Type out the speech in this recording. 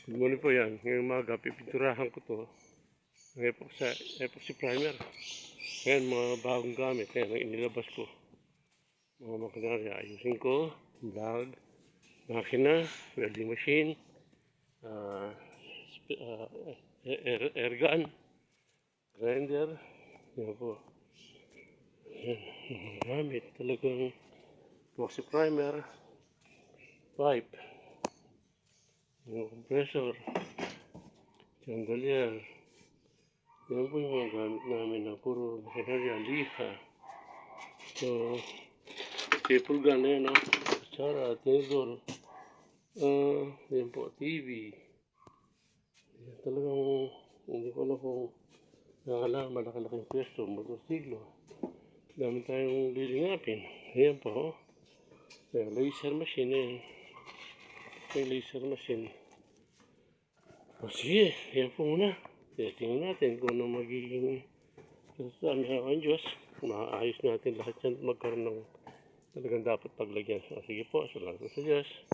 Good morning po yan. Ngayong umaga, pipinturahan ko to. Ng epoxy primer. Ngayon, mga bagong gamit. Ngayon, ang inilabas ko. Mga makinarya. Ayusin ko. Vlog. Makina. Welding machine. Air gun. Grinder. Yan po. Yan. Mga gamit. Talagang epoxy primer. Pipe. Yung compressor. Chandelier. Yan po yung mga gamit namin na puro makinarya, liha. So, staple gun na yan, no? Kutsara, tinidor. Yan po, TV. Yan, talagang hindi ko alam kung nakakalaman malaki-laking pwesto, motorsiglo. Dami tayong lilingapin. Ayan po, oh. Ayan, laser machine, ayan. May laser machine. O sige, yan po muna. Tingnan natin kung ano magiging sasabi ng Diyos. Maayos natin lahat yan magkaroon ng talagang dapat paglagyan. O sige po, salamat sa Diyos.